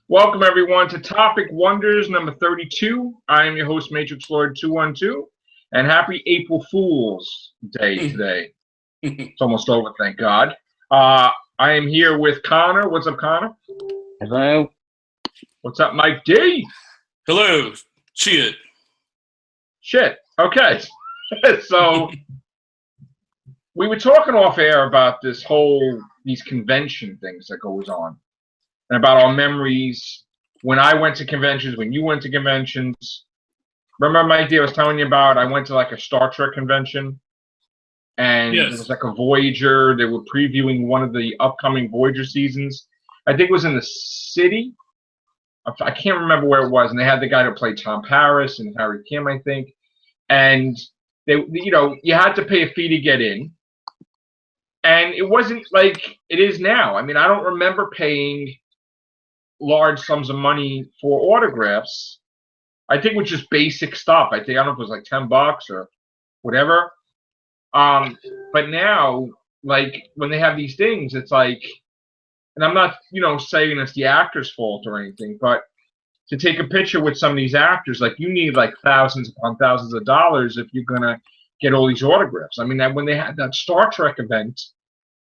Welcome everyone to Topic Wonders number 32. I am your host Matrix Lord 212, and happy April Fool's Day today. It's almost over, thank God. I am here with Connor. What's up, Connor? Hello. What's up, Mike D? Hello. Shit. Okay. So we were talking off air about these convention things that goes on, and about our memories when I went to conventions, when you went to conventions. Remember, Mike D, I was telling you about, I went to like a Star Trek convention, and Yes. It was like a Voyager. They were previewing one of the upcoming Voyager seasons. I think it was in the city. I can't remember where it was, and they had the guy who played Tom Paris and Harry Kim, I think. And you had to pay a fee to get in, and it wasn't like it is now. I mean, I don't remember paying large sums of money for autographs. I think it was just basic stuff. I don't know if it was like $10 or whatever. But now, like when they have these things, it's like, and I'm not, saying it's the actor's fault or anything, but to take a picture with some of these actors, like you need like thousands upon thousands of dollars if you're gonna get all these autographs. I mean, when they had that Star Trek event,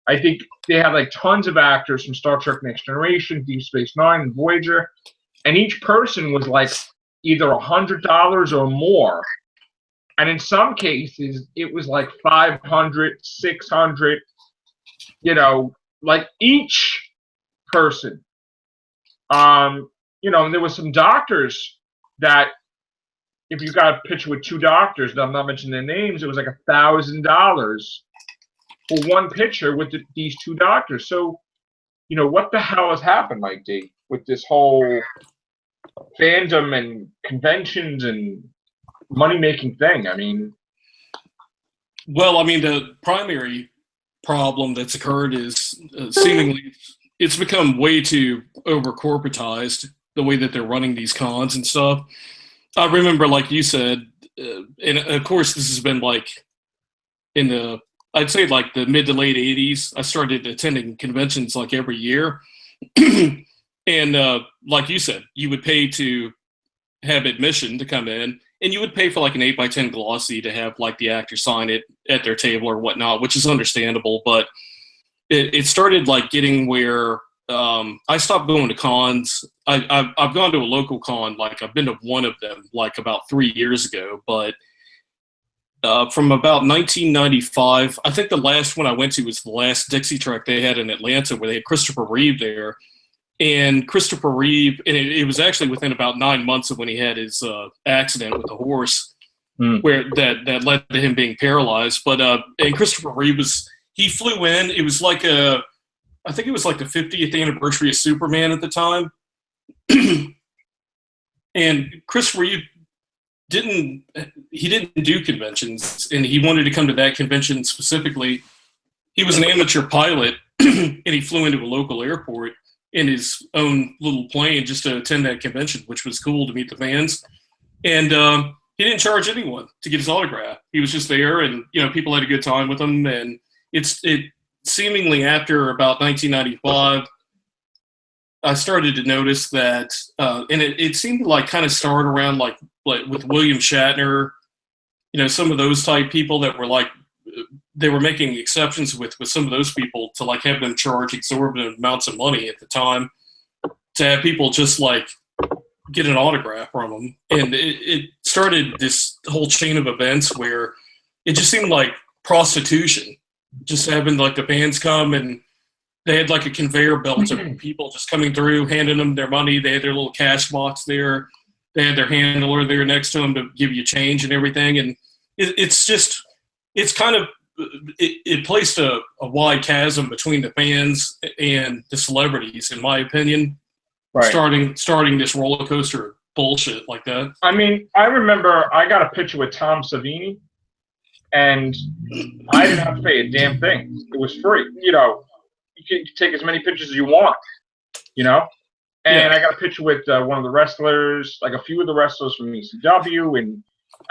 I think they had like tons of actors from Star Trek Next Generation, Deep Space Nine, and Voyager, and each person was like either $100 or more. And in some cases, it was like 500, 600, like each person. And there was some doctors that if you got a picture with two doctors, I'm not mentioning their names, it was like $1,000 for one picture with these two doctors. So, what the hell has happened, Mike D, with this whole fandom and conventions and money-making thing? I mean, Well, the primary problem that's occurred is seemingly it's become way too over-corporatized, the way that they're running these cons and stuff. I remember, like you said, and of course this has been like I'd say like the mid to late 80s, I started attending conventions like every year. And like you said, you would pay to have admission to come in, and you would pay for like an 8x10 glossy to have like the actor sign it at their table or whatnot, which is understandable. But it started like getting where I stopped going to cons. I've gone to a local con, like I've been to one of them like about 3 years ago, but from about 1995, I think the last one I went to was the last Dixie Trek they had in Atlanta, where they had Christopher Reeve there. And Christopher Reeve, and it was actually within about 9 months of when he had his accident with the horse, where that led to him being paralyzed. But and Christopher Reeve he flew in. It was like I think it was like the 50th anniversary of Superman at the time. And Christopher Reeve didn't do conventions, and he wanted to come to that convention specifically. He was an amateur pilot, and he flew into a local airport in his own little plane just to attend that convention, which was cool to meet the fans. And he didn't charge anyone to get his autograph. He was just there, and people had a good time with him. And it seemingly after about 1995, I started to notice that, and it seemed to like kind of start around like with William Shatner, some of those type people that were like, they were making exceptions with some of those people to like have them charge exorbitant amounts of money at the time to have people just like get an autograph from them. And it started this whole chain of events where it just seemed like prostitution, just having like the fans come, and they had like a conveyor belt of people just coming through, handing them their money. They had their little cash box there. They had their handler there next to them to give you change and everything. And it's kind of, it placed a wide chasm between the fans and the celebrities, in my opinion. Right. Starting this roller coaster bullshit like that. I mean, I remember I got a picture with Tom Savini, and I didn't have to pay a damn thing. It was free. You can take as many pictures as you want, And I got a picture with one of the wrestlers, like a few of the wrestlers from ECW,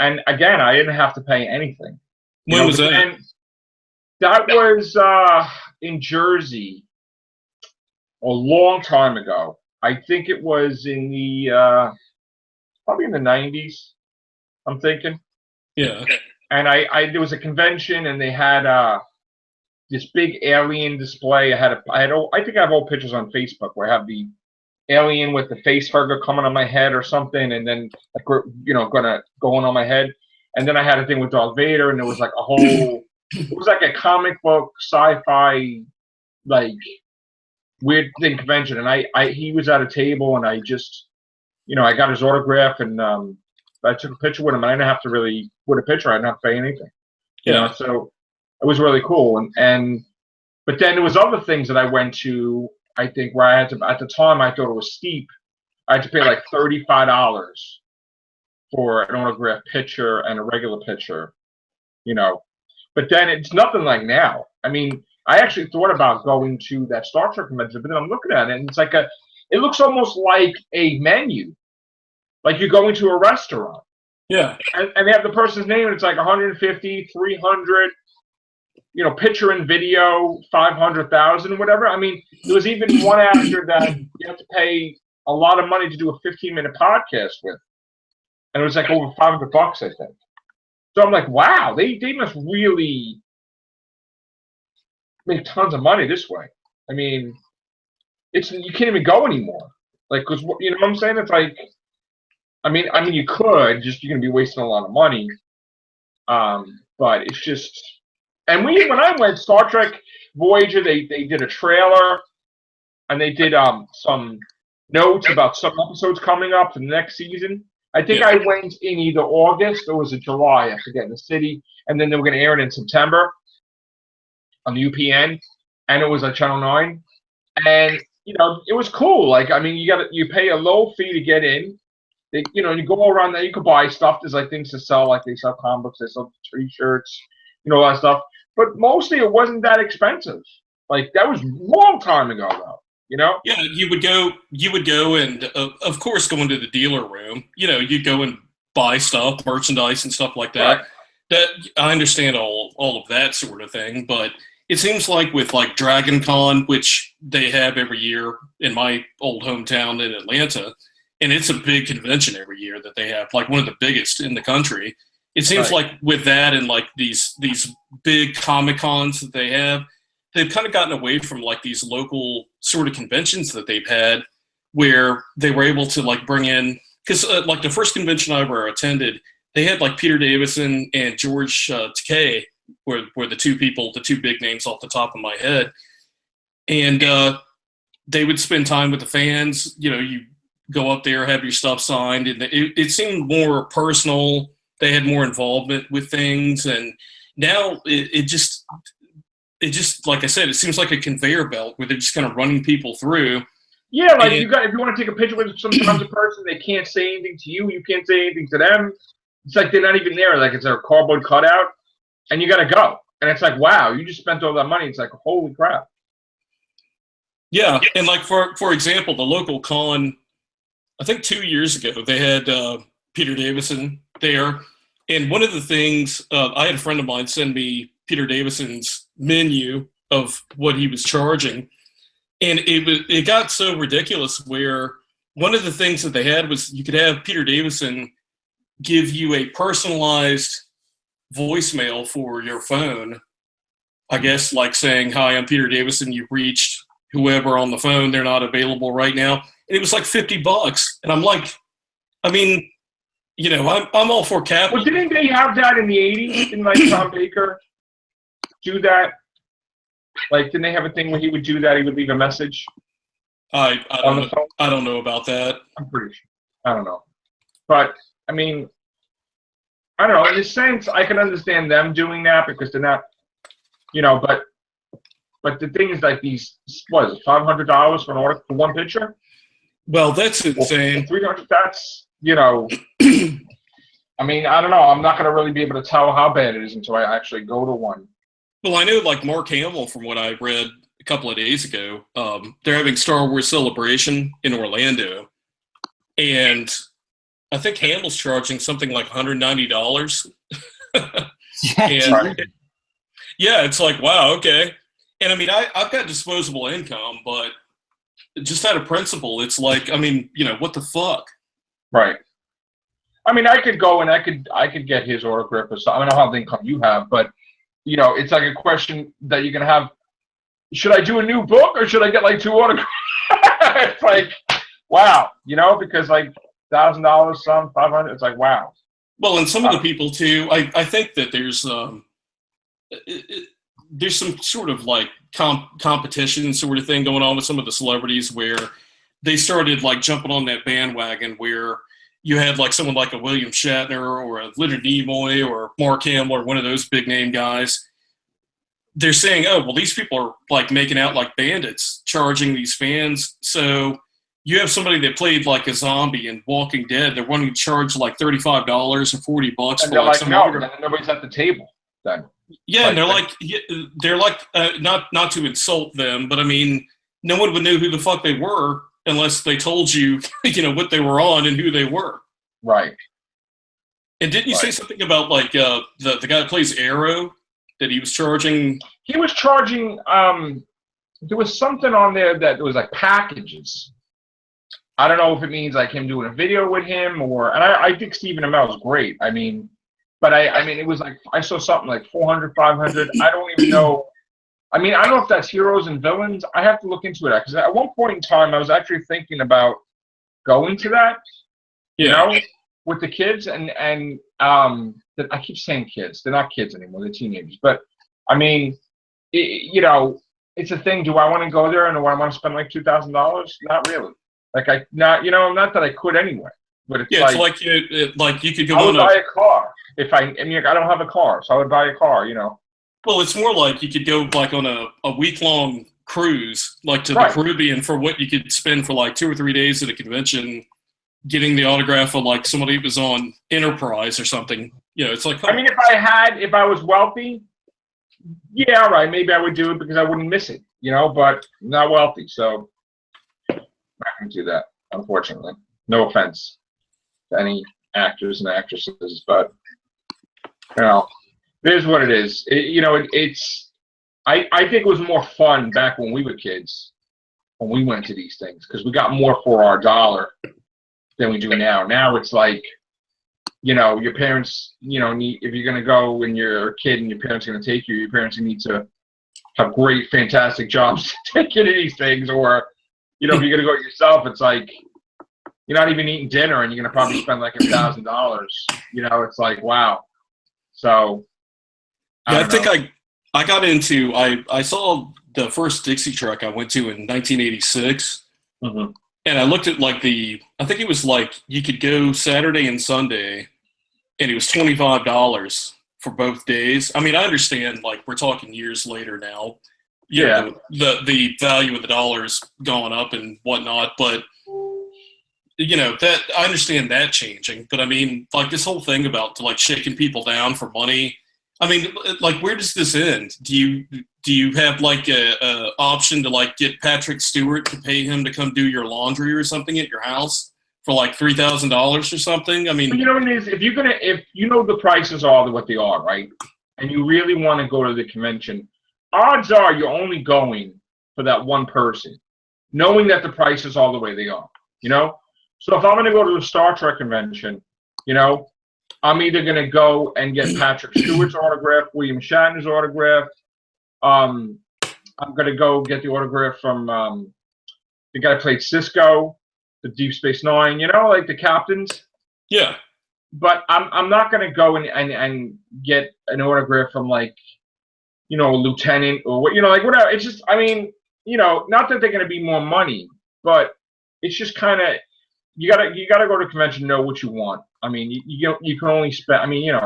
and again, I didn't have to pay anything. When was that? And that was in Jersey a long time ago. I think it was in the probably in the 90s. I'm thinking. Yeah. And there was a convention, and they had this big alien display. I think I have old pictures on Facebook where I have the alien with the face hugger coming on my head or something, and then going on my head. And then I had a thing with Darth Vader, and there was like a whole. It was like a comic book, sci-fi, like weird thing convention. And he was at a table, and I just, I got his autograph, and I took a picture with him. And I didn't have to really with a picture. I didn't have to pay anything. Yeah. So it was really cool. But then there was other things that I went to. I think where I had to, at the time, I thought it was steep. I had to pay like $35 for an autographed picture and a regular picture, But then it's nothing like now. I mean, I actually thought about going to that Star Trek convention, but then I'm looking at it, and it's like it looks almost like a menu, like you're going to a restaurant. Yeah. And they have the person's name, and it's like 150, 300. Picture and video, 500,000, whatever. I mean, there was even one actor that you have to pay a lot of money to do a 15-minute podcast with, and it was like over $500, I think. So I'm like, wow, they must really make tons of money this way. I mean, you can't even go anymore, like, because you know what I'm saying? It's like, I mean, you could, you're gonna be wasting a lot of money, but it's just. And when I went, Star Trek Voyager, they did a trailer, and they did some notes about some episodes coming up for the next season. I think I went in either August or was it July, I forget, in the city, and then they were going to air it in September on the UPN, and it was on Channel 9. And, it was cool. Like, I mean, you pay a low fee to get in. You go around there, you can buy stuff. There's like things to sell, like they sell comic books, they sell T-shirts, all that stuff. But mostly it wasn't that expensive. Like, that was a long time ago, though. Yeah, you would go and of course go into the dealer room. You'd go and buy stuff, merchandise and stuff like that. Right. That I understand all of that sort of thing, but it seems like with like Dragon Con, which they have every year in my old hometown in Atlanta, and it's a big convention every year that they have, like one of the biggest in the country. It seems like with that and like these big Comic Cons that they have, they've kind of gotten away from like these local sort of conventions that they've had where they were able to like bring in, because like the first convention I ever attended, they had like Peter Davison and George Takei were the two big names off the top of my head. And they would spend time with the fans. You go up there, have your stuff signed, and it seemed more personal. They had more involvement with things, and now it just like I said, it seems like a conveyor belt where they're just kind of running people through. Yeah, like if you want to take a picture with some tons of person, they can't say anything to you. You can't say anything to them. It's like they're not even there. Like it's a cardboard cutout, and you got to go. And it's like, wow, you just spent all that money. It's like, holy crap. Yeah, and like for example, the local con, I think 2 years ago, they had Peter Davison there. And one of the things, I had a friend of mine send me Peter Davison's menu of what he was charging. And it got so ridiculous where one of the things that they had was you could have Peter Davison give you a personalized voicemail for your phone. I guess like saying, "Hi, I'm Peter Davison. You've reached whoever on the phone. They're not available right now." And it was like $50. And I'm like, I mean, I'm all for capital. Well, didn't they have that in the 80s? Didn't like Tom Baker do that? Like, didn't they have a thing where he would do that? He would leave a message I on the phone? I don't know about that. I'm pretty sure. I don't know. But, I mean, I don't know. In a sense, I can understand them doing that because they're not, but the thing is like these, what is it, $500 for an order for one picture? Well, that's insane. Well, 300, that's, I mean, I don't know. I'm not going to really be able to tell how bad it is until I actually go to one. Well, I know like Mark Hamill, from what I read a couple of days ago, they're having Star Wars Celebration in Orlando. And I think Hamill's charging something like $190. Yeah, it's like, wow, okay. And I mean, I've got disposable income, but just out of principle, it's like, I mean, what the fuck? Right. I mean, I could go and I could get his autograph or something. I don't know how the income you have, but it's like a question that you can have. Should I do a new book or should I get like 2 autographs? It's like, wow, because like $1,000, some 500. It's like, wow. Well, and some of the people too. I think that there's some sort of like competition sort of thing going on with some of the celebrities where they started like jumping on that bandwagon where you had like someone like a William Shatner or a Leonard Nimoy or Mark Hamill or one of those big name guys. They're saying, oh, well, these people are like making out like bandits, charging these fans. So you have somebody that played like a zombie in Walking Dead. They're wanting to charge like $35 or $40 And for they're like like, some no, autograph. then nobody's at the table. Then Yeah, and they're like not to insult them, but I mean, no one would know who the fuck they were unless they told you, what they were on and who they were. Right. And didn't you say something about like the guy that plays Arrow that he was charging? He was charging. There was something on there that was like packages. I don't know if it means like him doing a video with him and I think Stephen Amell is great. I mean, but I mean, it was like I saw something like 400, 500. I don't even know. I mean, I don't know if that's heroes and villains. I have to look into it because at one point in time, I was actually thinking about going to that. With the kids and I keep saying kids. They're not kids anymore. They're teenagers. But I mean, it's a thing. Do I want to go there and do I want to spend like $2,000? Not really. Like not that I could anyway. But it's it's like you could go I would on buy a car if I don't have a car, so I would buy a car. Well, it's more like you could go like on a week-long cruise, like to the Caribbean, for what you could spend for like 2 or 3 days at a convention, getting the autograph of like somebody who was on Enterprise or something. It's like. I mean, if I was wealthy, yeah, all right, maybe I would do it because I wouldn't miss it. But I'm not wealthy, so I'm not going to do that. Unfortunately, no offense to any actors and actresses, but it is what it is. It's. I think it was more fun back when we were kids, when we went to these things, because we got more for our dollar than we do now. Now it's like, your parents, need, if you're going to go and you're a kid and your parents are going to take you, your parents need to have great, fantastic jobs to take you to these things. Or, if you're going to go yourself, it's like, you're not even eating dinner and you're going to probably spend like $1,000. It's like, wow. So. I think I got into, I saw the first Dixie truck I went to in 1986. Mm-hmm. And I looked at like I think it was like you could go Saturday and Sunday and it was $25 for both days. I mean, I understand like we're talking years later now. The value of the dollar's gone up and whatnot, but that I understand that changing. But I mean, like this whole thing about like shaking people down for money. I mean, like, where does this end? Do you have like a option to like get Patrick Stewart to pay him to come do your laundry or something at your house for like $3,000 or something? I mean, but what it is, if the prices are what they are, right? And you really want to go to the convention, odds are you're only going for that one person, knowing that the prices are the way they are. So if I'm going to go to the Star Trek convention, I'm either going to go and get Patrick Stewart's autograph, William Shatner's autograph. I'm going to go get the autograph from the guy who played Cisco, the Deep Space Nine, like the captains. Yeah. But I'm not going to go and get an autograph from like, a lieutenant or what, like whatever. It's just, I mean, not that they're going to be more money, but it's just kind of, you gotta go to a convention, know what you want. I mean, you can only spend. I mean, you're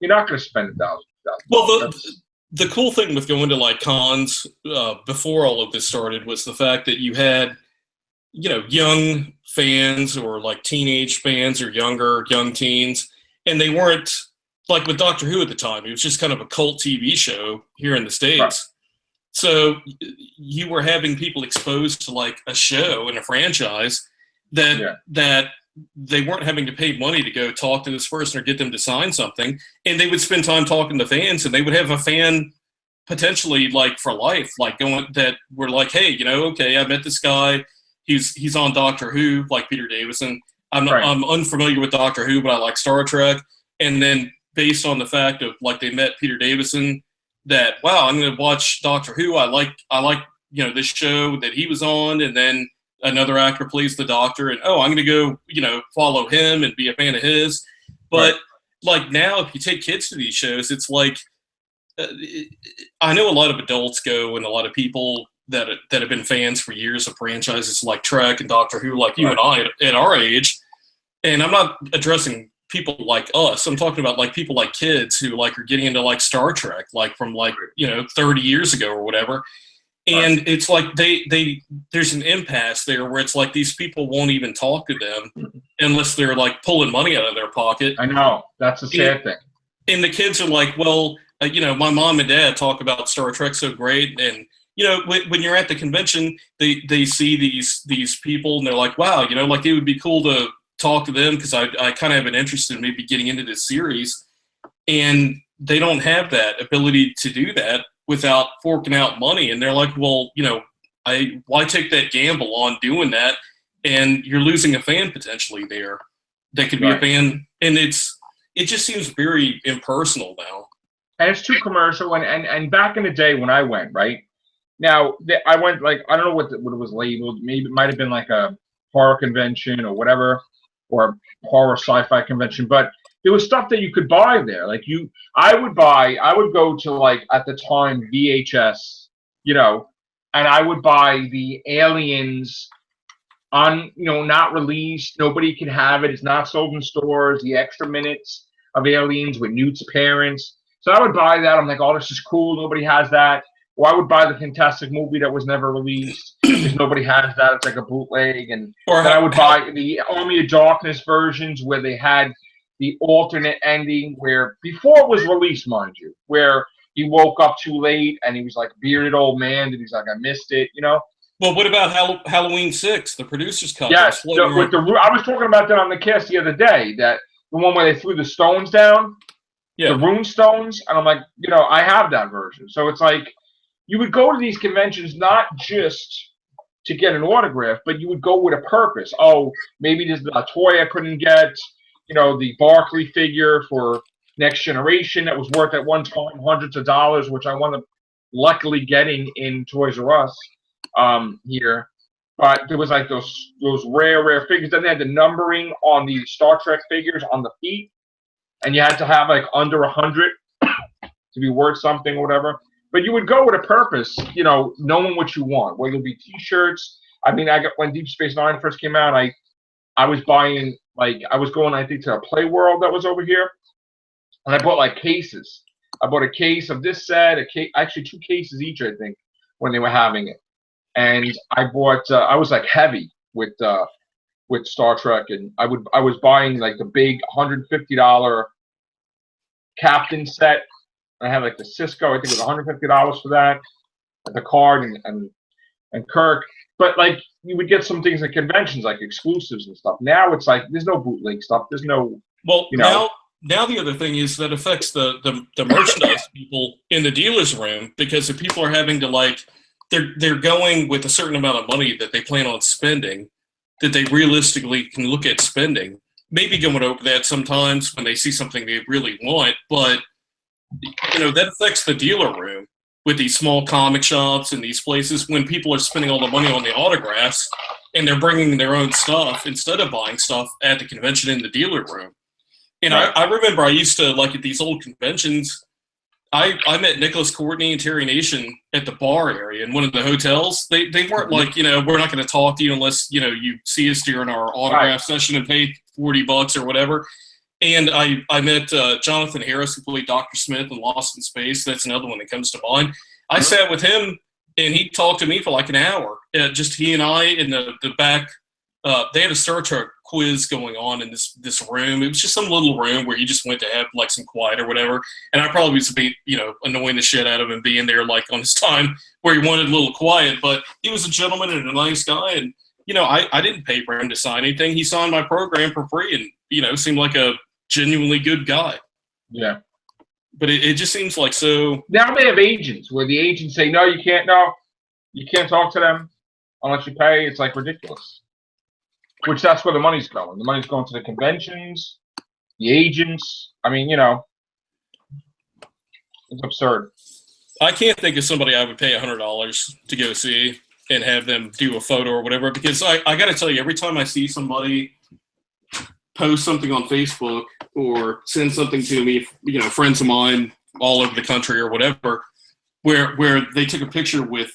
not going to spend $1,000. Well, the cool thing with going to like cons before all of this started was the fact that you had, young fans or like teenage fans or young teens, and they weren't like with Doctor Who at the time. It was just kind of a cult TV show here in the States. Right. So you were having people exposed to like a show and a franchise that they weren't having to pay money to go talk to this person or get them to sign something. And they would spend time talking to fans, and they would have a fan potentially like for life, like going that were like, hey, okay, I met this guy. he's on Doctor Who, like Peter Davison. Right. I'm unfamiliar with Doctor Who, but I like Star Trek. And then based on the fact of like they met Peter Davison, that wow, I'm going to watch Doctor Who. I like this show that he was on, and then another actor plays the Doctor, and I'm going to go follow him and be a fan of his. But like now, if you take kids to these shows, it's like I know a lot of adults go, and a lot of people that have been fans for years of franchises like Trek and Doctor Who, like you and I at our age. And I'm not addressing people like us. I'm talking about like people like kids who like are getting into like Star Trek, like from like 30 years ago or whatever. And it's like there's an impasse there where it's like these people won't even talk to them unless they're like pulling money out of their pocket. I know, that's a sad thing. And the kids are like, well, my mom and dad talk about Star Trek so great, and when you're at the convention, they see these people and they're like, wow, like it would be cool to talk to them because I kind of have an interest in maybe getting into this series, and they don't have that ability to do that without forking out money. And they're like, well, why take that gamble on doing that? And you're losing a fan potentially there that could be a fan. And it just seems very impersonal now. And it's too commercial. And back in the day when I went, right? Now, I went like, I don't know what it was labeled. Maybe it might have been like a horror convention or whatever, or horror sci-fi convention. But there was stuff that you could buy there. Like I would go to like at the time VHS, and I would buy the Aliens on, not released. Nobody can have it. It's not sold in stores. The extra minutes of Aliens with Newt's parents. So I would buy that. I'm like, oh, this is cool. Nobody has that. Or I would buy the Fantastic movie that was never released because nobody has that. It's like a bootleg. And then I would buy the Army of Darkness versions where they had the alternate ending where before it was released, mind you, where he woke up too late and he was like a bearded old man and he's like, I missed it, Well, what about Halloween 6, the producer's cut? Yes, I was talking about that on the cast the other day, that the one where they threw the stones down, the rune stones, and I'm like, I have that version. So it's like you would go to these conventions not just to get an autograph, but you would go with a purpose. Oh, maybe there's a toy I couldn't get, the Barkley figure for Next Generation that was worth at one time hundreds of dollars, which I wound up luckily getting in Toys R Us here. But there was like those rare figures. Then they had the numbering on the Star Trek figures on the feet, and you had to have like under 100 to be worth something or whatever. But you would go with a purpose, knowing what you want. Whether it be T-shirts. I mean, when Deep Space Nine first came out, I was buying, like, I was going, I think, to a Play World that was over here, and I bought like cases. I bought a case of this set, actually 2 cases each, I think, when they were having it. And I bought, I was like heavy with Star Trek, and I was buying like the big $150 Captain set. I had like the Cisco, I think it was $150 for that, the card and Kirk. But like you would get some things at conventions like exclusives and stuff. Now it's like there's no bootleg stuff. There's no Now the other thing is that affects the merchandise people in the dealer's room, because if people are having to like they're going with a certain amount of money that they plan on spending, that they realistically can look at spending. Maybe going over that sometimes when they see something they really want, but that affects the dealer room with these small comic shops and these places when people are spending all the money on the autographs and they're bringing their own stuff instead of buying stuff at the convention in the dealer room. And I remember I used to, like, at these old conventions, I met Nicholas Courtney and Terry Nation at the bar area in one of the hotels. They weren't like, we're not going to talk to you unless, you see us during our autograph session and pay $40 or whatever. And I met Jonathan Harris, who played Dr. Smith in Lost in Space. That's another one that comes to mind. I sat with him, and he talked to me for like an hour. Just he and I in the back. They had a Star Trek quiz going on in this room. It was just some little room where you just went to have like some quiet or whatever. And I probably was annoying the shit out of him being there like on his time where he wanted a little quiet. But he was a gentleman and a nice guy. And I didn't pay for him to sign anything. He signed my program for free, and seemed like a genuinely good guy. Yeah. But it just seems like so. Now they have agents where the agents say, no, you can't talk to them. unless you pay. It's like ridiculous. Which that's where the money's going. The money's going to the conventions, the agents. I mean, it's absurd. I can't think of somebody I would pay $100 to go see and have them do a photo or whatever, because I got to tell you, every time I see somebody post something on Facebook or send something to me, friends of mine all over the country or whatever, where they took a picture with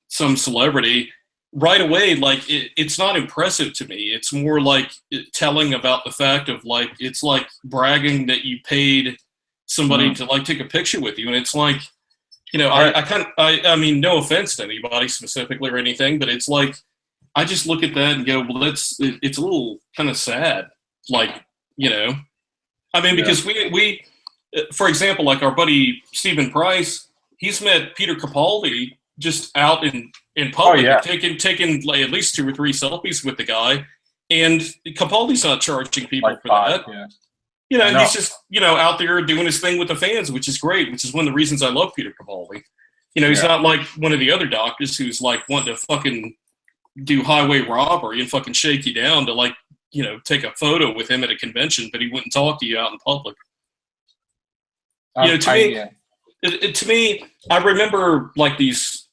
some celebrity, right away, like it's not impressive to me. It's more like telling about the fact of like, it's like bragging that you paid somebody to like take a picture with you. And it's like, I mean, no offense to anybody specifically or anything, but it's like, I just look at that and go, well, it's a little kind of sad. Like, I mean, because we, for example, like our buddy Stephen Price, he's met Peter Capaldi just out in public, taking like at least 2 or 3 selfies with the guy, and Capaldi's not charging people like for that. Yeah. He's just out there doing his thing with the fans, which is great. Which is one of the reasons I love Peter Capaldi. He's not like one of the other doctors who's like wanting to fucking do highway robbery and fucking shake you down to like take a photo with him at a convention, but he wouldn't talk to you out in public. To me, I remember like these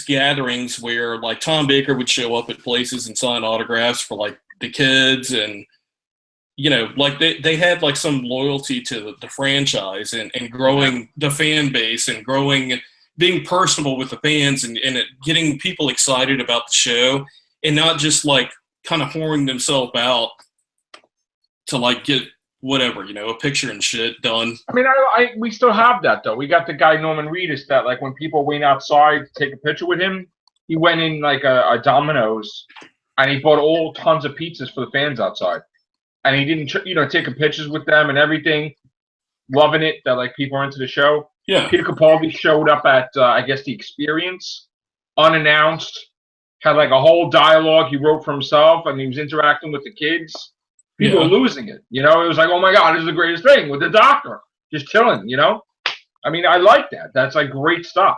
gatherings where like Tom Baker would show up at places and sign autographs for like the kids, and like they had like some loyalty to the franchise and growing the fan base and being personable with the fans and getting people excited about the show, and not just like kind of whoring themselves out to like get whatever, a picture and shit done. I mean, we still have that though. We got the guy Norman Reedus that like when people went outside to take a picture with him, he went in like a Domino's and he bought tons of pizzas for the fans outside, and he didn't taking pictures with them and everything, loving it that like people are into the show. Yeah. Peter Capaldi showed up at I guess the Experience unannounced, had like a whole dialogue he wrote for himself, and he was interacting with the kids. People were losing it. It was like, oh my God, this is the greatest thing with the doctor. Just chilling, I mean, I like that. That's like great stuff,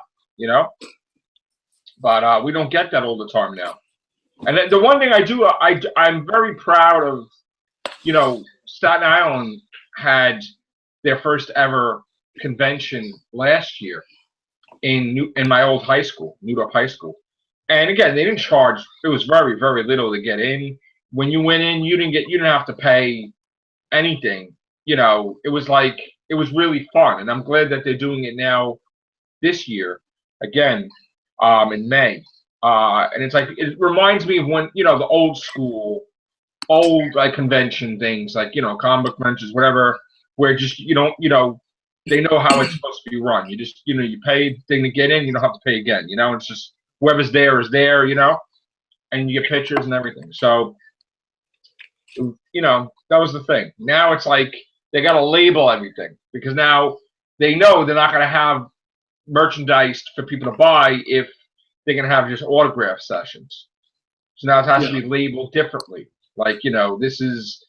But we don't get that all the time now. And the one thing I do, I'm very proud of, Staten Island had their first ever convention last year in my old high school, Newdorf High School. And again, they didn't charge. It was very, very little to get in. When you went in, you didn't have to pay anything. It was really fun, and I'm glad that they're doing it now this year again in May. And it's like it reminds me of when the old school, like convention things, like comic book conventions, whatever, where just they know how it's supposed to be run. You just you pay the thing to get in, you don't have to pay again. It's just whoever's there is there, and you get pictures and everything. So. That was the thing. Now it's like they got to label everything because now they know they're not going to have merchandise for people to buy if they're going to have just autograph sessions. So now it has to be labeled differently. Like, this is,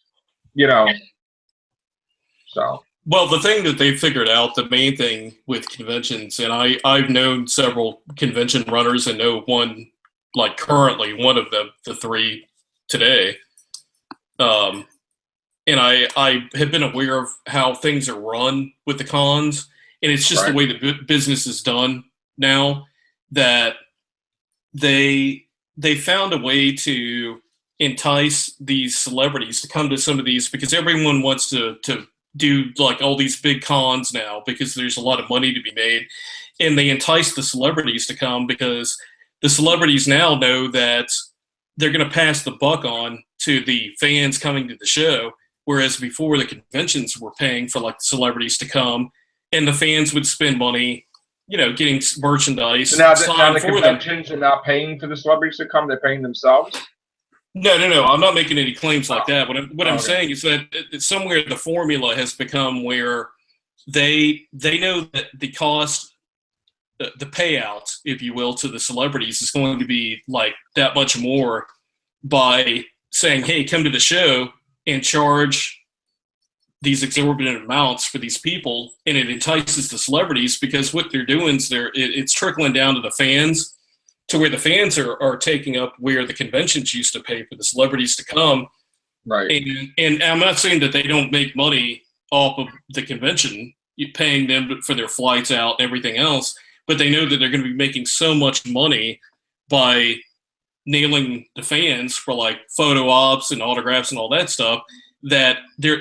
so. Well, the thing that they figured out, the main thing with conventions, and I've known several convention runners and know one, like currently one of the 3 today. And I have been aware of how things are run with the cons, and it's just the way the business is done now, that they found a way to entice these celebrities to come to some of these, because everyone wants to do like all these big cons now because there's a lot of money to be made, and they entice the celebrities to come because the celebrities now know that they're going to pass the buck on to the fans coming to the show, whereas before the conventions were paying for like the celebrities to come, and the fans would spend money, getting merchandise. So now the conventions are not paying for the celebrities to come; they're paying themselves. No. I'm not making any claims like that. What I'm saying is that somewhere the formula has become where they know that the cost, the payout, if you will, to the celebrities is going to be like that much more by saying, hey, come to the show and charge these exorbitant amounts for these people, and it entices the celebrities because what they're doing is it's trickling down to the fans to where the fans are taking up where the conventions used to pay for the celebrities to come. Right. And I'm not saying that they don't make money off of the convention, paying them for their flights out and everything else, but they know that they're going to be making so much money by nailing the fans for like photo ops and autographs and all that stuff, that they're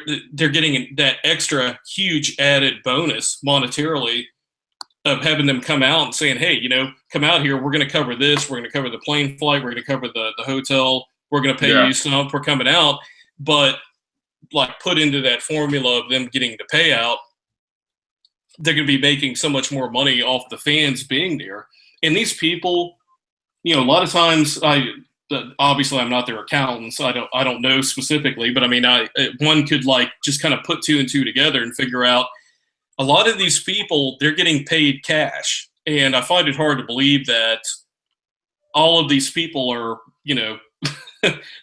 getting that extra huge added bonus monetarily of having them come out and saying, hey, come out here, we're going to cover this, we're going to cover the plane flight, we're going to cover the hotel, we're going to pay you some for coming out. But like put into that formula of them getting the payout, they're going to be making so much more money off the fans being there. And these people, a lot of times, obviously I'm not their accountant, so I don't know specifically, but I mean, one could like just kind of put two and two together and figure out a lot of these people, they're getting paid cash. And I find it hard to believe that all of these people are,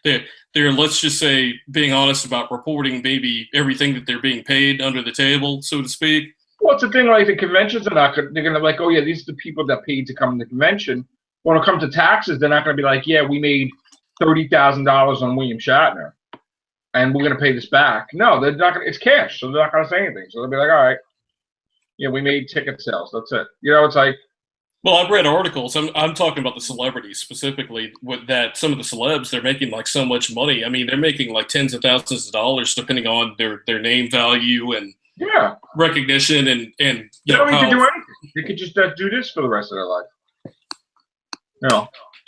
they're, let's just say, being honest about reporting maybe everything that they're being paid under the table, so to speak. Well, it's a thing like the conventions are not good. They're going to be like, oh, yeah, these are the people that paid to come to the convention. When it comes to taxes, they're not going to be like, yeah, we made $30,000 on William Shatner, and we're going to pay this back. No, they're not going to. It's cash, so they're not going to say anything. So they'll be like, all right, yeah, we made ticket sales. That's it. It's like. Well, I've read articles. I'm talking about the celebrities specifically. With that, some of the celebs, they're making like so much money. I mean, they're making like tens of thousands of dollars, depending on their name value and recognition and they don't need to do anything. They could just do this for the rest of their life.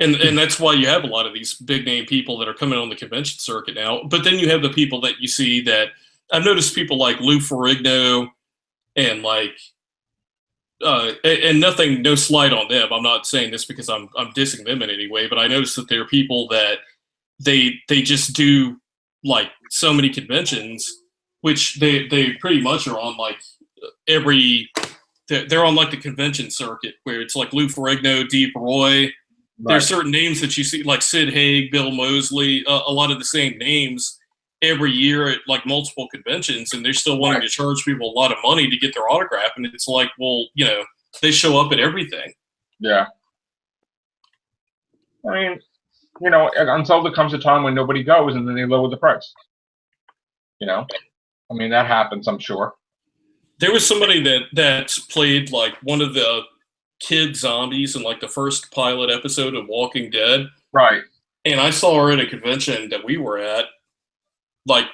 And that's why you have a lot of these big name people that are coming on the convention circuit now. But then you have the people that you see that I've noticed people like Lou Ferrigno and like and no slight on them. I'm not saying this because I'm dissing them in any way, but I noticed that there are people that they just do like so many conventions, which they pretty much are on like they're on like the convention circuit where it's like Lou Ferrigno, Deep Roy. Right. There's certain names that you see like Sid Haig, Bill Moseley, a lot of the same names every year at like multiple conventions, and they're still wanting to charge people a lot of money to get their autograph. And it's like, well, they show up at everything. Yeah. I mean, until there comes a time when nobody goes and then they lower the price. I mean, that happens, I'm sure. There was somebody that played like one of the kid zombies in like the first pilot episode of Walking Dead. Right. And I saw her at a convention that we were at like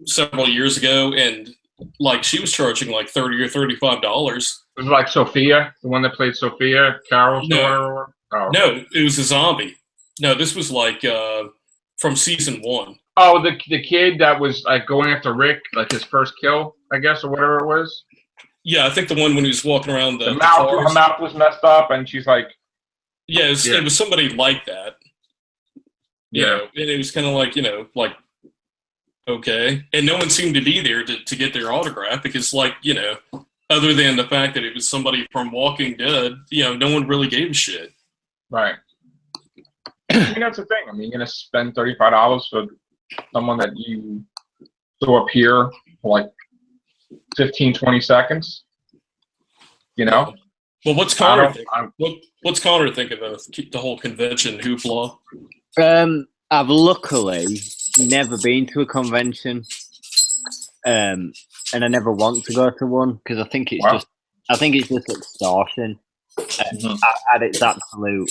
several years ago, and like she was charging like $30 or $35. Was it like Sophia, the one that played Sophia, Carol's daughter? Oh. No, it was a zombie. No, this was like from season 1. Oh, the kid that was like going after Rick, like his first kill, I guess, or whatever it was. Yeah, I think the one when he was walking around the mouth, her mouth was messed up, and she's like, it was somebody like that. And it was kind of like like okay, and no one seemed to be there to get their autograph because like other than the fact that it was somebody from Walking Dead, no one really gave a shit. Right. I mean, that's the thing. I mean, you're gonna spend $35 for someone that you saw appear for like 15, 20 seconds. Well, what's Connor think? What's Connor think of the whole convention hoopla? I've luckily never been to a convention, and I never want to go to one because I think it's just extortion at its absolute.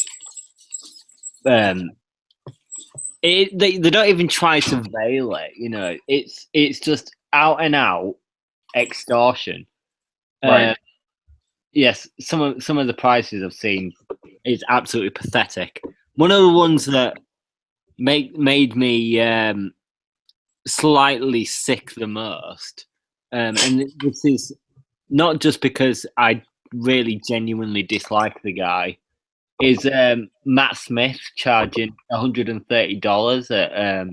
They don't even try to veil it. It's just out and out extortion. Right. Yes, some of the prices I've seen is absolutely pathetic. One of the ones that made me slightly sick the most, and this is not just because I really genuinely dislike the guy, is Matt Smith charging $130 at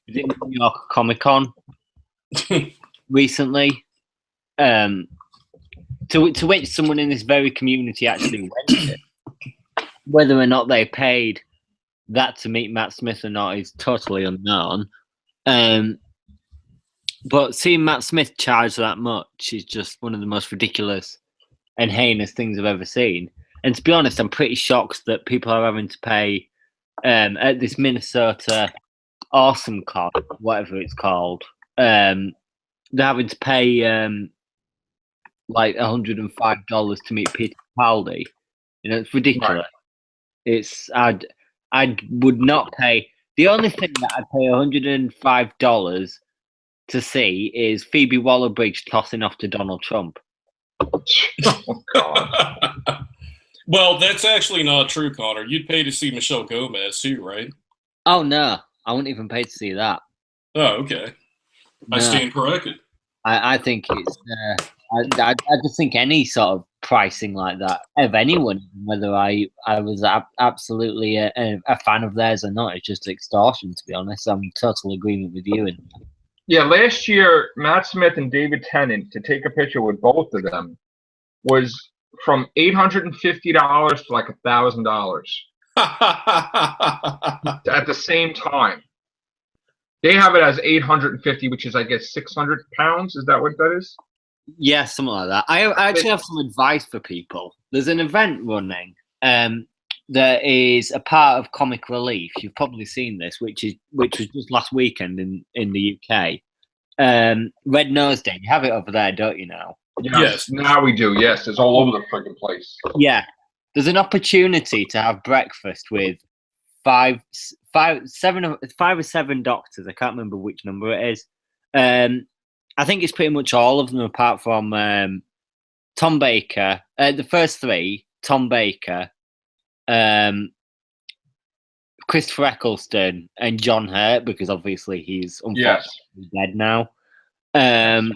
New York Comic Con recently. To which someone in this very community actually went to. Whether or not they paid that to meet Matt Smith or not is totally unknown. But seeing Matt Smith charge that much is just one of the most ridiculous and heinous things I've ever seen. And to be honest, I'm pretty shocked that people are having to pay at this Minnesota Awesome Con, whatever it's called. They're having to pay like $105 to meet Peter Capaldi. It's ridiculous. Right. It's I would not pay. The only thing that I'd pay $105 to see is Phoebe Waller-Bridge tossing off to Donald Trump. Oh, God. Well, that's actually not true, Connor. You'd pay to see Michelle Gomez too, right? Oh no, I wouldn't even pay to see that. Oh, okay. I No. stand corrected. I think it's. I just think any sort of pricing like that of anyone, whether I was absolutely a fan of theirs or not, it's just extortion. To be honest, I'm in total agreement with you. And Yeah, last year, Matt Smith and David Tennant, to take a picture with both of them, was from $850 to like $1,000 at the same time. They have it as 850, which is, I guess, 600 pounds. Is that what that is? yeah, something like that. I actually have some advice for people. There's an event running that is a part of Comic Relief. You've probably seen this, which was just last weekend in the UK. Red Nose Day. You have it over there, don't you now? Yes. Now we do. Yes, it's all over the friggin' place. Yeah. There's an opportunity to have breakfast with five or seven doctors. I can't remember which number it is. I think it's pretty much all of them, apart from Tom Baker. The first three: Tom Baker, Christopher Eccleston, and John Hurt, because obviously he's unfortunately dead now. And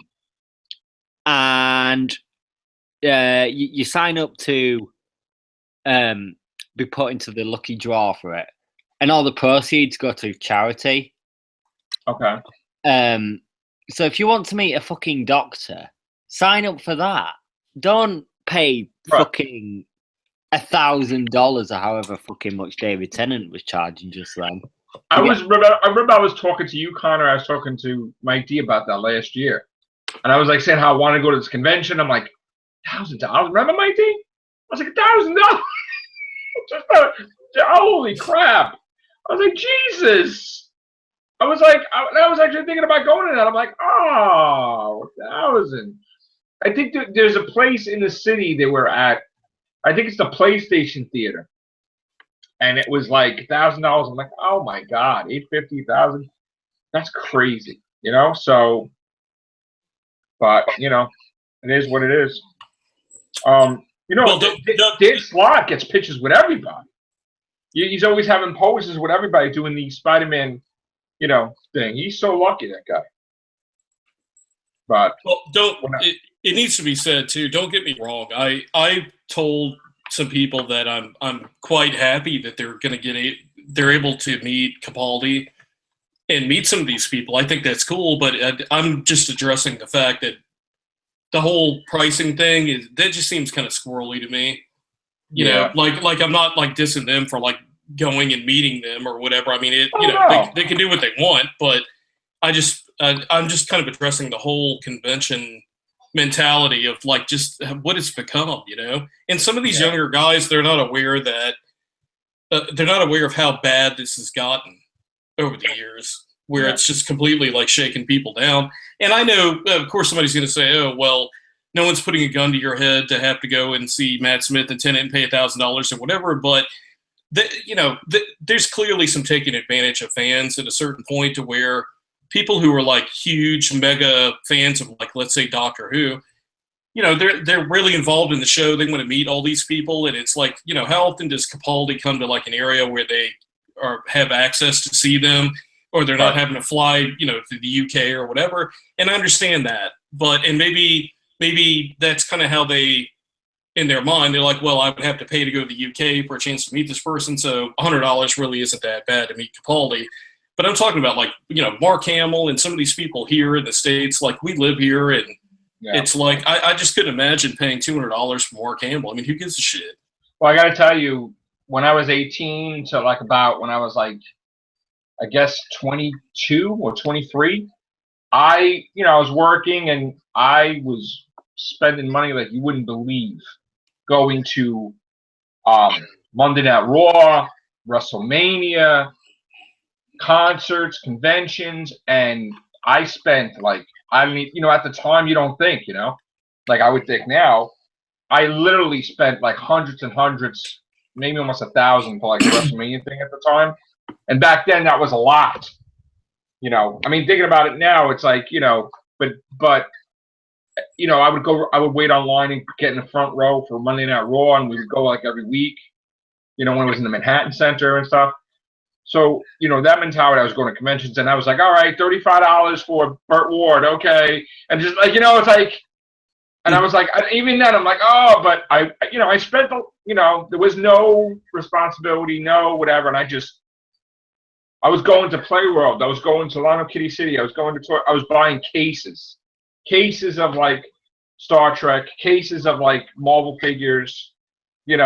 you sign up to be put into the lucky draw for it, and all the proceeds go to charity. Okay. So if you want to meet a fucking doctor, sign up for that. Don't pay fucking $1,000 or however fucking much David Tennant was charging just then. I remember I was talking to you, Connor. I was talking to Mike D about that last year, and I was like saying how I want to go to this convention. I'm like, $1,000. Remember, Mike D? I was like, $1,000. Holy crap! I was like, Jesus. I was actually thinking about going to that. I'm like, oh, 1,000. I think there's a place in the city that we're at. I think it's the PlayStation Theater, and it was like $1,000. I'm like, oh my God, 850, 1,000. That's crazy, So, but it is what it is. Dave Slott gets pictures with everybody. He's always having poses with everybody doing the Spider-Man, thing. He's so lucky, that guy. But it needs to be said too. Don't get me wrong. I told some people that I'm quite happy that they're able to meet Capaldi and meet some of these people. I think that's cool, but I'm just addressing the fact that the whole pricing thing that just seems kind of squirrely to me. You know, like I'm not like dissing them for like going and meeting them or whatever. I mean, they can do what they want, but I'm just kind of addressing the whole convention mentality of like just what it's become, And some of these younger guys, they're not aware that they're not aware of how bad this has gotten over the years, where it's just completely like shaking people down. And I know, of course, somebody's going to say, "Oh, well, no one's putting a gun to your head to have to go and see Matt Smith and Tennant and pay $1,000 or whatever." But there's clearly some taking advantage of fans at a certain point to where people who are like huge mega fans of like, let's say, Doctor Who, they're really involved in the show. They want to meet all these people, and it's like, how often does Capaldi come to like an area where they have access to see them, or they're not having to fly, to the UK or whatever? And I understand that, and maybe that's kind of how they, in their mind, they're like, well, I would have to pay to go to the UK for a chance to meet this person, so $100 really isn't that bad to meet Capaldi. But I'm talking about like, Mark Hamill and some of these people here in the States, like we live here, and it's like, I just couldn't imagine paying $200 for Mark Hamill. I mean, who gives a shit? Well, I got to tell you, when I was 18 to like about when I was like, I guess 22 or 23, I was working and I was spending money like you wouldn't believe, going to Monday Night Raw, WrestleMania, concerts, conventions, and I spent like, I mean, at the time you don't think, like I would think now, I literally spent like hundreds and hundreds, maybe almost 1,000 for like the WrestleMania thing at the time. And back then that was a lot, I mean, thinking about it now, it's like, but I would wait online and get in the front row for Monday Night Raw, and we would go like every week, when it was in the Manhattan Center and stuff. So, that mentality, I was going to conventions, and I was like, all right, $35 for Burt Ward, okay. And just like, it's like, and I was like, even then, I'm like, oh, but I spent, there was no responsibility, no whatever, and I was going to Play World, I was going to Lano Kitty City, I was buying cases of like Star Trek, cases of like Marvel figures, it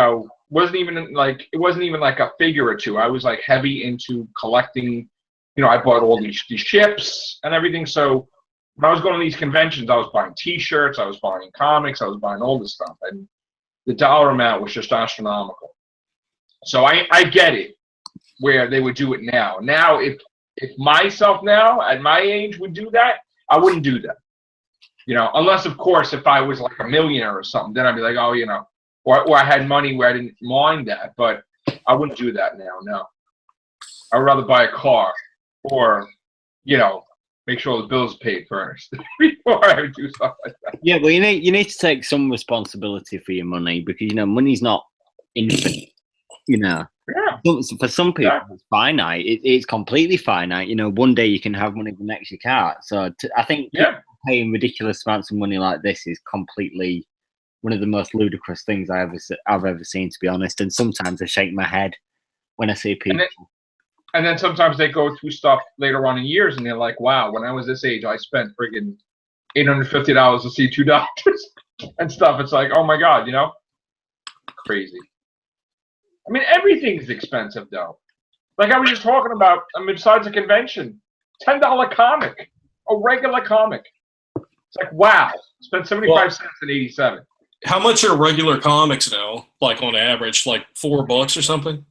wasn't even like a figure or two. I was like heavy into collecting, I bought all these ships and everything. So when I was going to these conventions, I was buying T-shirts, I was buying comics, I was buying all this stuff, and the dollar amount was just astronomical. So I get it where they would do it now. Now, if myself now at my age would do that, I wouldn't do that. Unless of course if I was like a millionaire or something, then I'd be like, oh, or I had money where I didn't mind that, but I wouldn't do that now. No, I'd rather buy a car or, make sure the bills are paid first before I would do something like that. Yeah, well, you need to take some responsibility for your money because money's not infinite. Yeah. For some people, it's finite. It's completely finite. One day you can have money, the next you can't. So I think paying ridiculous amounts of money like this is completely one of the most ludicrous things I've ever seen, to be honest. And sometimes I shake my head when I see people. And then sometimes they go through stuff later on in years, and they're like, "Wow, when I was this age, I spent friggin' $850 to see 2 doctors and stuff." It's like, oh my god, crazy. I mean, everything's expensive though. Like I was just talking about. I mean, besides a convention, $10 comic, a regular comic. It's like, wow, spent 75 cents in '87. How much are regular comics now? Like on average, like $4 or something?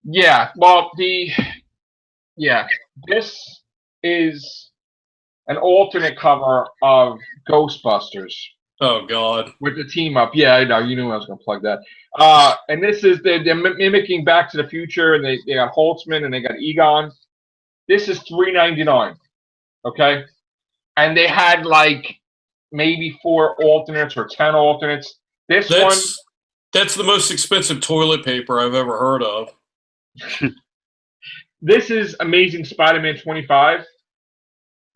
Yeah, well, this is an alternate cover of Ghostbusters. Oh God! With the team up, yeah, I know. You knew I was going to plug that. And this is they're mimicking Back to the Future, and they got Holtzman and they got Egon. This is $3.99, okay, and they had like maybe 4 alternates or 10 alternates. That's the most expensive toilet paper I've ever heard of. This is Amazing Spider-Man 25,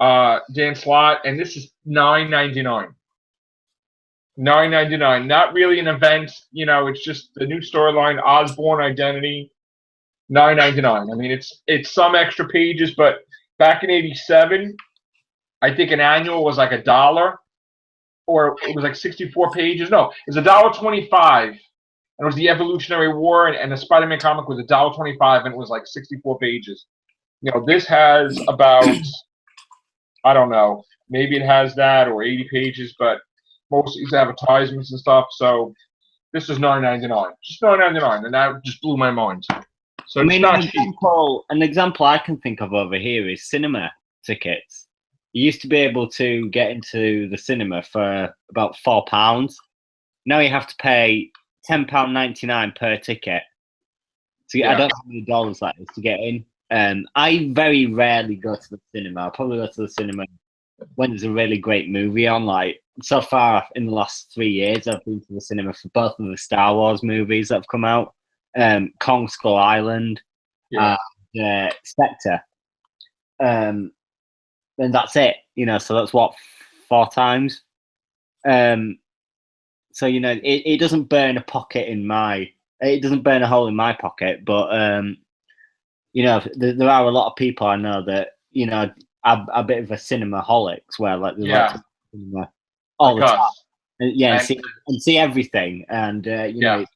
Dan Slott, and this is $9.99. $9.99. Not really an event, it's just the new storyline, Osborn Identity. $9.99. I mean, it's some extra pages, but back in '87, I think an annual was like $1, or it was like 64 pages. No, it was $1.25. And it was the Evolutionary War, and the Spider-Man comic was $1.25, and it was like 64 pages. This has about, I don't know, maybe it has that or 80 pages, but most of these advertisements and stuff. So this is $9.99, just $9.99, and that just blew my mind. So it's not cheap. An example I can think of over here is cinema tickets. You used to be able to get into the cinema for about £4. Now you have to pay £10.99 per ticket. So I don't know how many dollars that is to get in. I very rarely go to the cinema. I probably go to the cinema when there's a really great movie on. Like so far in the last 3 years, I've been to the cinema for both of the Star Wars movies that have come out, Kong Skull Island, and Spectre. And that's it. So that's what 4 times. So it doesn't burn it doesn't burn a hole in my pocket, but there are a lot of people I know that are a bit of a cinemaholics, where like they like to cinema all the time, and see everything, and it's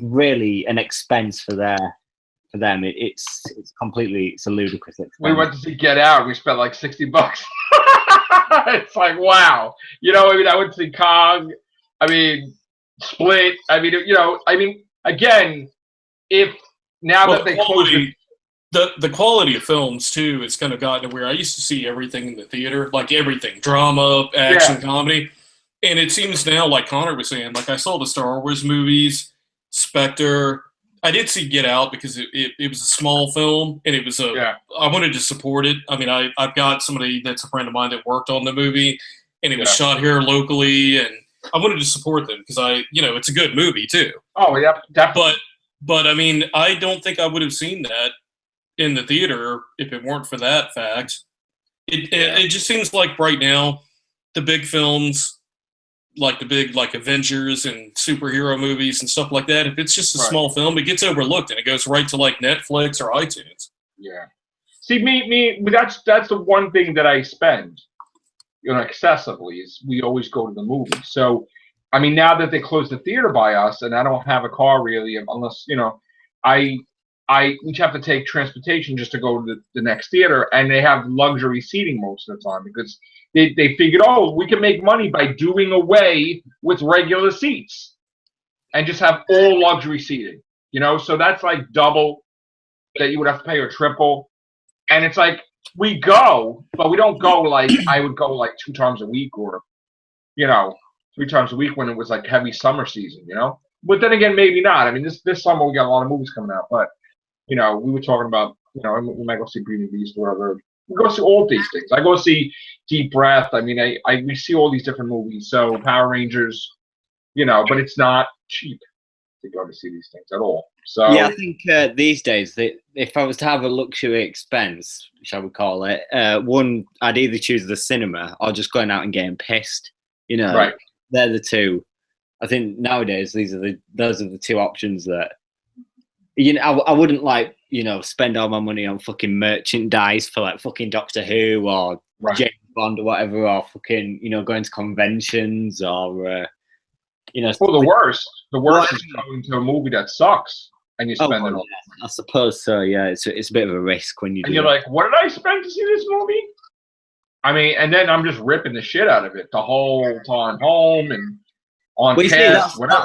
really an expense for them. It's a ludicrous expense. We went to see Get Out. We spent like $60. It's like, wow. I went to see Kong. I mean, Split. I mean, again, if now Well, that they closed it, the quality of films too has kind of gotten to where I used to see everything in the theater, like everything, drama, action, comedy, and it seems now, like Connor was saying, like I saw the Star Wars movies, Spectre. I did see Get Out because it was a small film and it was I wanted to support it. I mean, I've got somebody that's a friend of mine that worked on the movie, and it was shot here locally, and I wanted to support them because it's a good movie too. Oh yeah, definitely. But I mean, I don't think I would have seen that in the theater if it weren't for that fact. It just seems like right now, the big films, like the big Avengers and superhero movies and stuff like that, if it's just a small film, it gets overlooked and it goes right to like Netflix or iTunes. Yeah. See, me, that's the one thing that I spend, excessively is we always go to the movie. So, I mean, now that they closed the theater by us, and I don't have a car really, unless we have to take transportation just to go to the next theater, and they have luxury seating most of the time because they figured, we can make money by doing away with regular seats and just have all luxury seating. So that's like double that you would have to pay or triple, and it's like we go, but we don't go like I would go like 2 times a week or 3 times a week when it was like heavy summer season. But then again, maybe not. I mean, this summer we got a lot of movies coming out, but we were talking about, we might go see Beauty and the Beast or whatever. We go see all these things. I go see Deep Breath. I mean, we see all these different movies. So Power Rangers, but it's not cheap to go to see these things at all. So yeah, I think these days, if I was to have a luxury expense, shall we call it, one, I'd either choose the cinema or just going out and getting pissed. Right. They're the two. I think nowadays those are the two options that I wouldn't spend all my money on fucking merchandise for like fucking Doctor Who or James Bond or whatever, or fucking going to conventions or well, the worst is going to a movie that sucks and you spend it all. I suppose so. Yeah, it's a bit of a risk when you do. And you're like, what did I spend to see this movie? I mean, and then I'm just ripping the shit out of it the whole time home and on cast, whatever.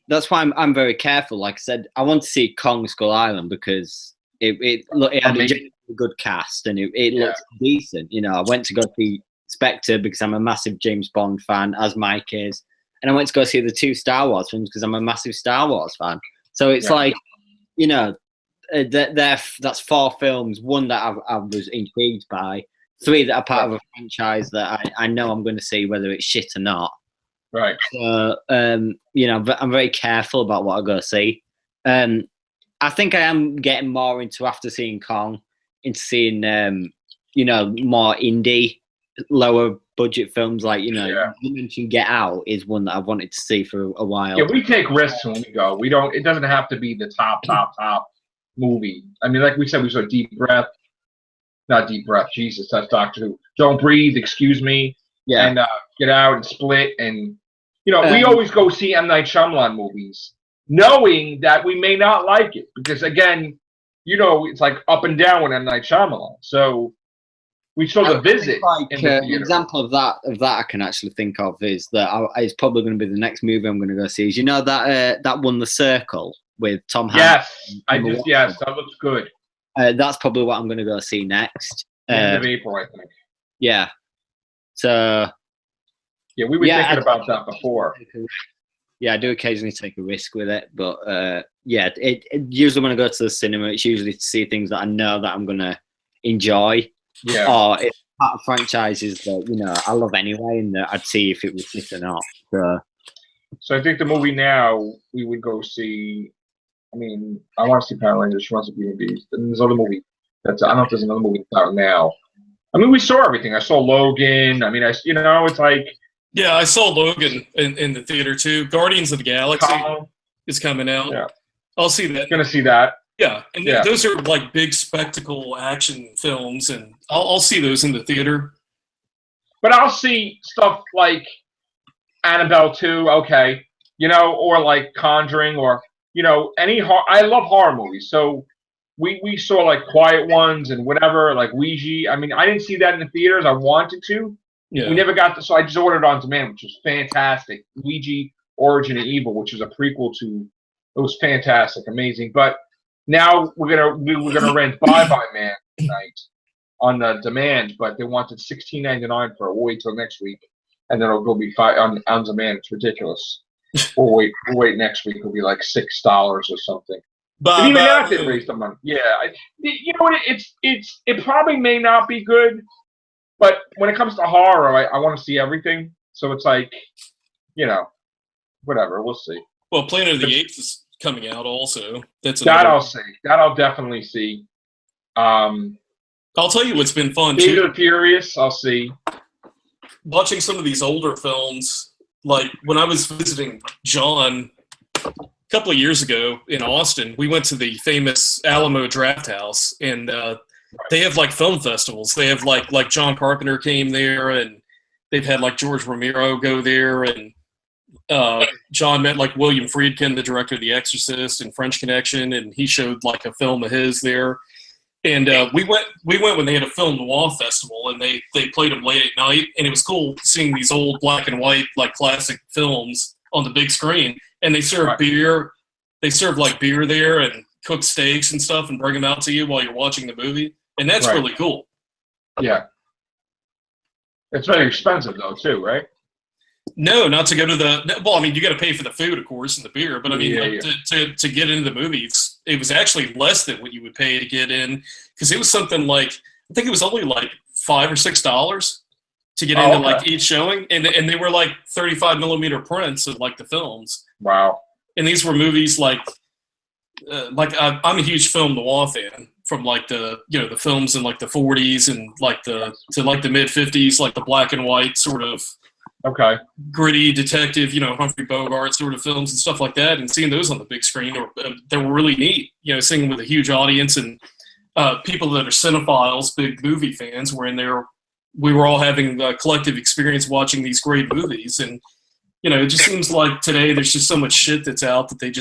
That's why I'm very careful. Like I said, I want to see Kong Skull Island because it had a genuinely good cast and it looked decent. I went to go see Spectre because I'm a massive James Bond fan, as Mike is, and I went to go see the 2 Star Wars films because I'm a massive Star Wars fan. So it's that's 4 films, 1 that I was intrigued by, 3 that are part of a franchise that I know I'm going to see whether it's shit or not. Right. So, I'm very careful about what I go see. I think I am getting more into, after seeing Kong, into seeing, more indie, lower budget films. Like, you mentioned Get Out is one that I've wanted to see for a while. Yeah, we take risks when we go. We don't. It doesn't have to be the top movie. I mean, like we said, we saw Deep Breath. Not Deep Breath. Jesus, that's Doctor Who. Don't Breathe. Excuse me. Yeah. And Get Out and Split, and we always go see M. Night Shyamalan movies, knowing that we may not like it because again, it's like up and down with M. Night Shyamalan. So we saw The Visit. An example of that I can actually think of is that it's probably going to be the next movie I'm going to go see. Is that one, The Circle, with Tom Hanks? Yes, that looks good. That's probably what I'm going to go see next. End of April, I think. Yeah. So. Yeah, we were thinking about that before. Yeah, I do occasionally take a risk with it, but usually when I go to the cinema, it's usually to see things that I know that I'm going to enjoy. Yeah. Or it's part of franchises that I love anyway, and that I'd see if it was fit or not. So I think the movie now we would go see. I mean, I want to see Power Rangers. She wants to be in Beast. And there's another movie I don't know if there's another movie out now. I mean, we saw everything. I saw Logan. I mean, it's like. Yeah, I saw Logan in the theater too. Guardians of the Galaxy is coming out. Yeah. I'll see that. Gonna see that. Yeah, and those are like big spectacle action films, and I'll see those in the theater. But I'll see stuff like Annabelle 2, okay, or like Conjuring, or any I love horror movies, so we saw like Quiet Ones and whatever, like Ouija. I mean, I didn't see that in the theaters. I wanted to. Yeah. We never got so I just ordered it on demand, which was fantastic. Ouija Origin of Evil, which is a prequel to. It was fantastic, amazing. But now we're gonna rent Bye Bye Man tonight on demand, but they wanted $16.99 for it. We'll wait till next week, and then it'll go be $5 on demand. It's ridiculous. We'll wait next week. It'll be like $6 or something. But even that didn't raise the money. Yeah, you know what? It probably may not be good, but when it comes to horror, I want to see everything. So it's like, whatever. We'll see. Well, Planet of the Apes is coming out also. I'll see. That I'll definitely see. I'll tell you what's been fun Fate too. of the Furious, I'll see. Watching some of these older films, like when I was visiting John a couple of years ago in Austin, we went to the famous Alamo Draft House, and they have like film festivals. They have like John Carpenter came there, and they've had like George Romero go there, and John met like William Friedkin, the director of The Exorcist and French Connection, and he showed like a film of his there. And we went when they had a film noir festival, and they played them late at night, and it was cool seeing these old black and white like classic films on the big screen. And they serve beer, like beer there, and cook steaks and stuff, and bring them out to you while you're watching the movie, and that's really cool. Yeah, it's very expensive though too, right? No, not to go to the. Well, I mean, you got to pay for the food, of course, and the beer. But I mean, to get into the movies, it was actually less than what you would pay to get in, because it was something like, I think it was only like $5 or $6 to get into like each showing, and they were like 35 millimeter prints of like the films. Wow! And these were movies like I'm a huge film noir fan, from like the the films in like the 40s and like the mid 50s, like the black and white sort of. Okay. Gritty detective, Humphrey Bogart sort of films and stuff like that, and seeing those on the big screen, they were really neat. Seeing them with a huge audience and people that are cinephiles, big movie fans, were in there. We were all having a collective experience watching these great movies, and it just seems like today there's just so much shit that's out that they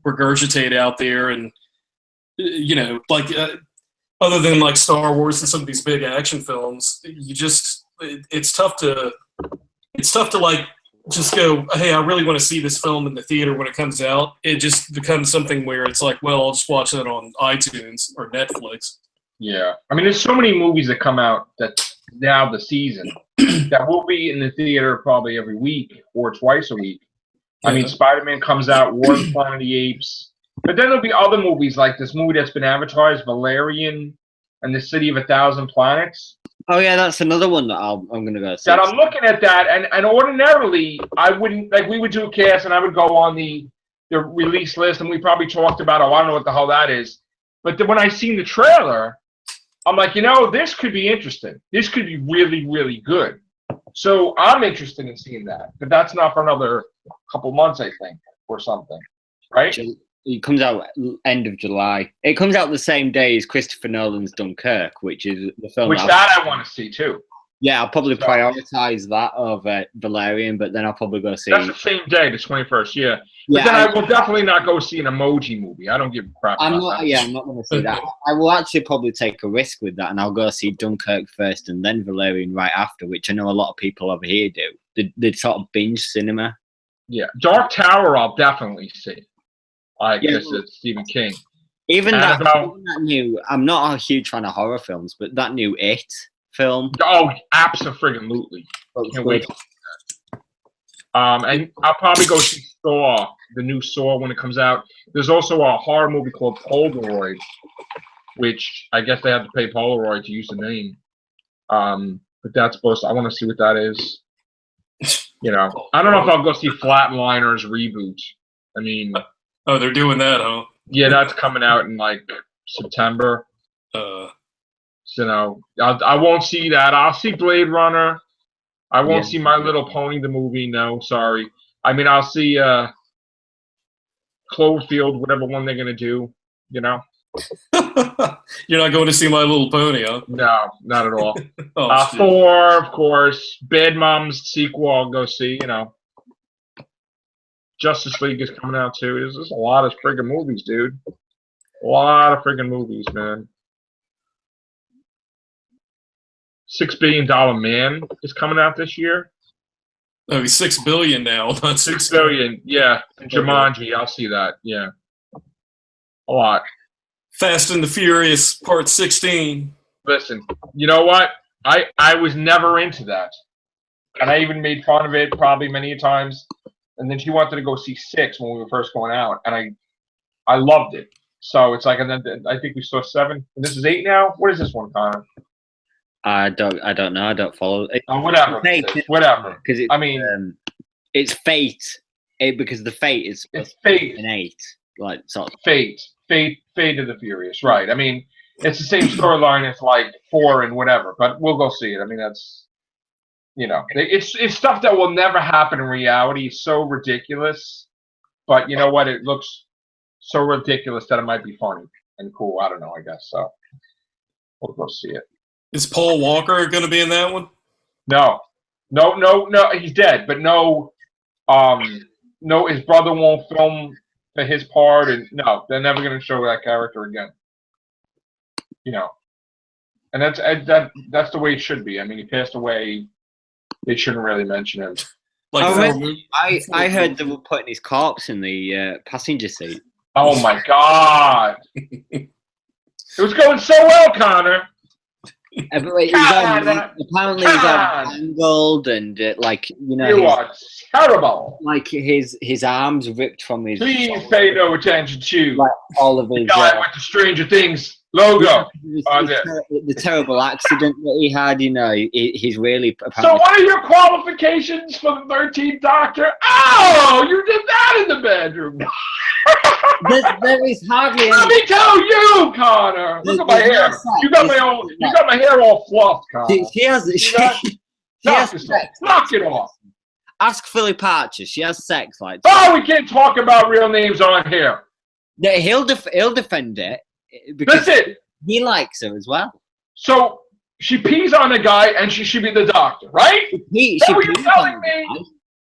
regurgitate out there, and other than like Star Wars and some of these big action films, it's tough to like just go, hey, I really want to see this film in the theater when it comes out. It just becomes something where it's like, well, I'll just watch it on iTunes or Netflix. Yeah. I mean, there's so many movies that come out that now the season that will be in the theater probably every week or twice a week. I mean, Spider-Man comes out, War of the Planet of the Apes. But then there'll be other movies like this movie that's been advertised, Valerian and the City of a Thousand Planets. Oh yeah, that's another one that I'm going to go see. That I'm looking at that, and ordinarily I wouldn't, like, we would do a cast and I would go on the release list, and we probably talked about, I don't know what the hell that is. But then when I seen the trailer, I'm like, this could be interesting. This could be really, really good. So I'm interested in seeing that, but that's not for another couple months, I think, or something, right? It comes out end of July. It comes out the same day as Christopher Nolan's Dunkirk, which is the film. I want to see too. Yeah, I'll probably prioritize that over Valerian, but then I'll probably go see. That's the same day, the 21st. Yeah, but then I will definitely not go see an Emoji Movie. I don't give a crap. I'm not going to see that. I will actually probably take a risk with that, and I'll go see Dunkirk first and then Valerian right after, which I know a lot of people over here do. They sort of binge cinema. Yeah, Dark Tower, I'll definitely see. I guess it's Stephen King. Even that new, I'm not a huge fan of horror films, but that new It film. Oh, absolutely. Can't wait. And I'll probably go see Saw, the new Saw, when it comes out. There's also a horror movie called Polaroid, which I guess they have to pay Polaroid to use the name. But that's supposed to, I want to see what that is. I don't know if I'll go see Flatliners reboot. I mean... Oh, they're doing that, huh? Yeah, that's coming out in like September. So I won't see that. I'll see Blade Runner. I won't see My Little Pony the movie. No, sorry. I mean, I'll see Cloverfield, whatever one they're gonna do. You're not going to see My Little Pony, huh? No, not at all. Thor, of course. Bad Moms sequel, I'll go see. Justice League is coming out too. There's just a lot of friggin' movies, dude. A lot of friggin' movies, man. $6 Billion Man is coming out this year. Oh, he's 6 billion now, not 6 billion. Yeah. And Jumanji, I'll see that. Yeah. A lot. Fast and the Furious Part 16. Listen, you know what? I was never into that. And I even made fun of it probably many times. And then she wanted to go see 6 when we were first going out. And I loved it. So it's like, and then I think we saw 7. And this is 8 now? What is this one, Connor? I don't know. I don't follow it. Whatever. Whatever. Because I mean, it's Fate. Because the Fate is it's Fate. an 8. Like sort of. Fate of the Furious, right? I mean, it's the same storyline as like 4 and whatever, but we'll go see it. I mean, that's, you know, it's stuff that will never happen in reality. It's so ridiculous, but you know what? It looks so ridiculous that it might be funny and cool. I don't know. I guess so. We'll go see it. Is Paul Walker going to be in that one? No. He's dead, but no. His brother won't film for his part, and no, they're never going to show that character again. You know, and that's the way it should be. I mean, he passed away. They shouldn't really mention him. Like I heard they were putting his corpse in the passenger seat. Oh my God! It was going so well, Connor. Apparently, he's angled and like you know. You are terrible. Like his arms ripped from his. Please pay no attention to like all of his. The guy with the Stranger Things logo on there. The terrible accident that he had, you know, he's really. So, what are your qualifications for the 13th Doctor? Oh, you did that in the bedroom. there is hardly. Let me tell you, Connor. Look at my hair. You got my hair all fluffed, Connor. She has sex. Knock it off. Ask Philip Archer. She has sex like. Oh, we can't talk about real names on here. No, he'll defend it. Because that's it. He likes her as well. So she pees on the guy, and she should be the doctor, right? Is that what you're telling me?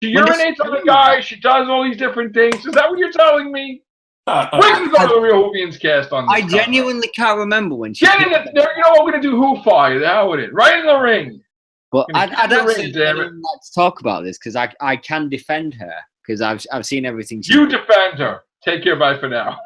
She urinates on the guy. She does all these different things. Is that what you're telling me? We can go to the Real Whovians cast on this. I genuinely can't remember when she. Get in it. You know what we're gonna do? Who fire? The hell with it. Right in the ring. But I'd actually like to talk about this because I can defend her because I've seen everything. You defend her. Take care. Bye for now.